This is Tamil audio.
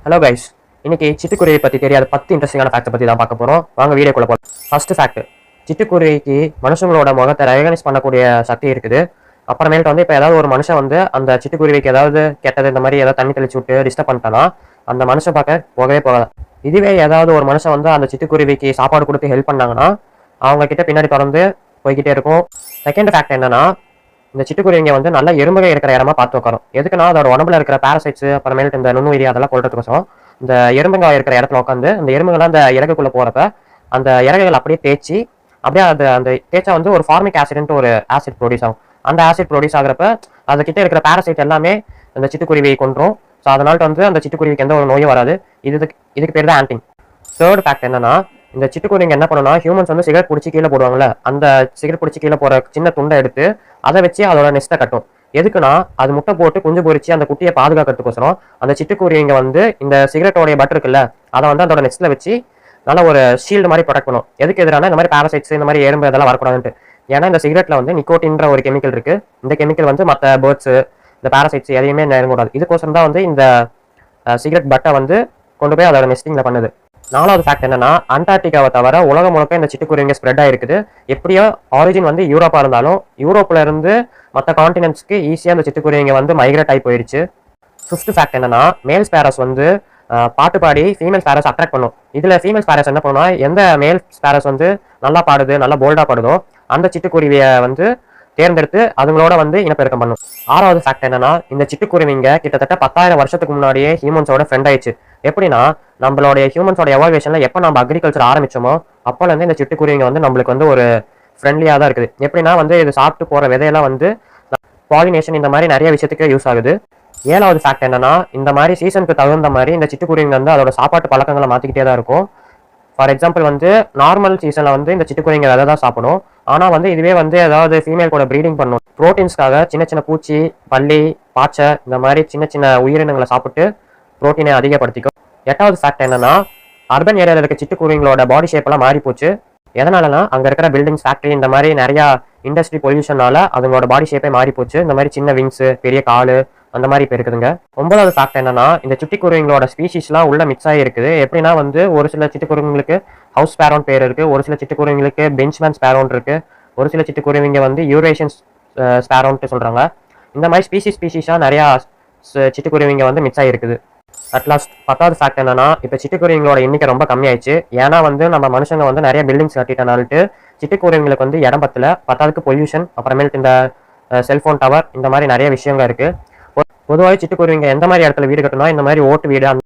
ஹலோ கைஸ், இன்னைக்கு சிட்டுக்குருவியை பற்றி தெரியாத 10 இன்ட்ரெஸ்டிங்கான ஃபேக்ட் பற்றி தான் பார்க்க போகிறோம். வாங்க வீடியோக்குள்ள போகலாம். ஃபர்ஸ்ட் ஃபேக்ட், சிட்டுக்குருவிக்கு மனுஷங்களோட முகத்தை ரெகனைஸ் பண்ணக்கூடிய சக்தி இருக்குது. அப்புறமேட்டு வந்து இப்போ ஏதாவது ஒரு மனுஷன் வந்து அந்த சிட்டுக்குருவிக்கு ஏதாவது கெட்டது இந்த மாதிரி ஏதாவது தண்ணி தெளிச்சு விட்டு டிஸ்டர்ப் பண்ணிட்டானா அந்த மனுஷன் பார்க்க போகவே போகாது. இதுவே ஏதாவது ஒரு மனுஷன் வந்து அந்த சிட்டுக்குருவிக்கு சாப்பாடு கொடுத்து ஹெல்ப் பண்ணாங்கன்னா அவங்க கிட்ட பின்னாடி தொடர்ந்து போய்கிட்டே இருக்கும். செகண்ட் ஃபேக்ட் என்னன்னா, இந்த சிட்டுக்குருவிங்க வந்து நல்ல எறும்புகள் இருக்கிற இடமா பார்த்து உட்காரும். எதுக்குன்னா அதோட உடம்புல இருக்கிற பாரசைட்ஸ் அப்புறமேட்டு இந்த நுண்ணுயிரி அதெல்லாம் கொள்றதுக்கோசம் இந்த எறும்புங்க இருக்கிற இடத்துல உட்காந்து இந்த எறும்புகள்லாம் அந்த இறகுக்குள்ள போறப்ப அந்த இறகுகள் அப்படியே தேய்ச்சி அப்படியே அந்த தேய்ச்சா வந்து ஒரு ஃபார்மிக் ஆசிட்ன்ட்டு ஒரு ஆசிட் ப்ரொடியூஸ் ஆகும். அந்த ஆசிட் ப்ரொடியூஸ் ஆகிறப்ப அது கிட்ட இருக்கிற பாரசைட் எல்லாமே அந்த சிட்டுக்குருவியை கொன்றும். ஸோ அதனால வந்து அந்த சிட்டுக்குருவிக்கு எந்த ஒரு நோயும் வராது. இதுக்கு பேர் தான் ஆன்டிங். தேர்ட் ஃபேக்ட் என்னன்னா, இந்த சிட்டுக்குருவிங்க என்ன பண்ணுன்னா, ஹியூமன்ஸ் வந்து சிகரெட் பிடிச்சி கீழே போடுவாங்கல்ல, அந்த சிகரெட் பிடிச்சி கீழே போற சின்ன துண்டை எடுத்து அதை வச்சு அதோட நெஸ்ட்டை கட்டும். எதுக்குன்னா அது முட்டை போட்டு குஞ்சு பொரிச்சு அந்த குட்டியை பாதுகாக்கிறதுக்கோசரம் அந்த சிட்டுக்குருவிங்க வந்து இந்த சிகரெட்டோடைய பட் இருக்குல்ல அதை வந்து அதோட நெஸ்ட்ல வச்சு நல்ல ஒரு ஷீல்டு மாதிரி ப்ரொடெக்ட் பண்ணும். எதுக்கு எதிரான இந்த மாதிரி பாரசைட்ஸ் இந்த மாதிரி எறும்பு இதெல்லாம் வரக்கூடாதுன்ட்டு. ஏன்னா இந்த சிகரெட்ல வந்து நிக்கோட்டின்ற ஒரு கெமிக்கல் இருக்கு. இந்த கெமிக்கல் வந்து மற்ற பேர்ட்ஸ் இந்த பாரசைட்ஸ் எதையுமே நெருங்கக்கூடாது. இதுக்கோசரம் தான் வந்து இந்த சிகரெட் பட்டை வந்து கொண்டு போய் அதோட நெஸ்டிங்ல பண்ணுது. நாலாவது ஃபேக்ட் என்னன்னா, அண்டார்டிகாவை தவிர உலகம் முழுக்க இந்த சிட்டுக்குருவிங்க ஸ்ப்ரெட் ஆயிருக்குது. எப்படியோ ஆரிஜின் வந்து யூரோப்பா இருந்தாலும் யூரோப்ல இருந்து மற்ற கான்டினென்ட்ஸ்க்கு ஈஸியாக அந்த சிட்டுக்குருவிங்க வந்து மைக்ரேட் ஆகி போயிடுச்சு. ஃபிஃப்த் ஃபேக்ட் என்னன்னா, மேல் ஸ்பேரஸ் வந்து பாட்டு பாடி ஃபீமேல் ஸ்பேரஸ் அட்ராக்ட் பண்ணும். இதுல ஃபீமேல் ஸ்பேரஸ் என்ன பண்ணுன்னா, எந்த மேல் ஸ்பேரஸ் வந்து நல்லா பாடுது நல்லா போல்டா பாடுதோ அந்த சிட்டுக்குருவியை வந்து தேர்ந்தெடுத்து அதுங்களோட வந்து இனப்பெருக்கம் பண்ணும். ஆறாவது ஃபேக்ட் என்னன்னா, இந்த சிட்டுக்குருவிங்க கிட்டத்தட்ட 10,000 வருஷத்துக்கு முன்னாடியே ஹியூமன்ஸோட ஃப்ரெண்ட் ஆயிடுச்சு. எப்படின்னா, நம்மளுடைய ஹியூமன்ஸோட எவால்வேஷன்ல எப்போ நம்ம அக்ரிகல்ச்சர் ஆரம்பிச்சோமோ அப்போல இருந்து இந்த சிட்டுக்குருவிங்க வந்து நம்மளுக்கு வந்து ஒரு ஃப்ரெண்ட்லியாக தான் இருக்குது. எப்படின்னா வந்து இது சாப்பிட்டு போற விதையெல்லாம் வந்து பாலினேஷன் இந்த மாதிரி நிறைய விஷயத்துக்கு யூஸ் ஆகுது. ஏழாவது ஃபேக்ட் என்னன்னா, இந்த மாதிரி சீசனுக்கு தகுந்த மாதிரி இந்த சிட்டுக்குருவிங்க வந்து அதோட சாப்பாட்டு பழக்கங்களை மாற்றிக்கிட்டே தான் இருக்கும். ஃபார் எக்ஸாம்பிள் வந்து நார்மல் சீசனில் வந்து இந்த சிட்டுக்குருவிங்க விதை தான் சாப்பிடும். ஆனால் வந்து இதுவே வந்து ஏதாவது ஃபீமேல் கூட ப்ரீடிங் பண்ணும். ப்ரோட்டீன்ஸ்க்காக சின்ன சின்ன பூச்சி பல்லி பாச்சை இந்த மாதிரி சின்ன சின்ன உயிரினங்களை சாப்பிட்டு ப்ரோட்டீனை அதிகப்படுத்திக்கும். எட்டாவது ஃபேக்ட் என்னன்னா, அர்பன் ஏரியாவில் இருக்க சிட்டுக்குருவிங்களோட பாடி ஷேப் எல்லாம் மாறி போச்சு. எதனாலனா அங்க இருக்கிற பில்டிங்ஸ் ஃபேக்டரி இந்த மாதிரி நிறைய இண்டஸ்ட்ரி பொல்யூஷனால அதுங்களோட பாடி ஷேப்பே மாறி போச்சு. இந்த மாதிரி சின்ன விங்ஸ் பெரிய காலு அந்த மாதிரி இப்போ இருக்குதுங்க. 9வது ஃபேக்ட் என்னன்னா, இந்த சிட்டுக்குருவிங்களோட ஸ்பீஷிஸ்லாம் உள்ள மிக்ஸ் ஆகி இருக்குது. எப்படின்னா வந்து ஒரு சில சிட்டுக்குருவிங்களுக்கு ஹவுஸ் ஸ்பேரோன் பேர் இருக்கு, ஒரு சில சிட்டுக்குருவிங்களுக்கு பெஞ்ச்மேன் ஸ்பேரோன் இருக்கு, ஒரு சில சிட்டுக்குருவிங்க வந்து யூரேஷியன் ஸ்பேரோன்ட்டு சொல்றாங்க. இந்த மாதிரி ஸ்பீஷிஸாக நிறையா சிட்டுக்குருவிங்க வந்து மிக்ஸ் ஆகி இருக்குது. அட்லாஸ்ட் 10வது ஃபேக்ட் என்னன்னா, இப்போ சிட்டுக்குருவிங்களோட எண்ணிக்கை ரொம்ப கம்மியாயிடுச்சு. ஏன்னா வந்து நம்ம மனுஷங்க வந்து நிறைய பில்டிங்ஸ் கட்டிட்டனால்ட்டு சிட்டுக்குருவிங்களுக்கு வந்து இடம் பத்தாவதுக்கு பொல்யூஷன் அப்புறமேட்டு இந்த செல்போன் டவர் இந்த மாதிரி நிறைய விஷயங்கள் இருக்கு. பொதுவாக சிட்டுக்குருவிங்க எந்த மாதிரி இடத்துல வீடு கட்டணும், இந்த மாதிரி ஓட்டு வீடு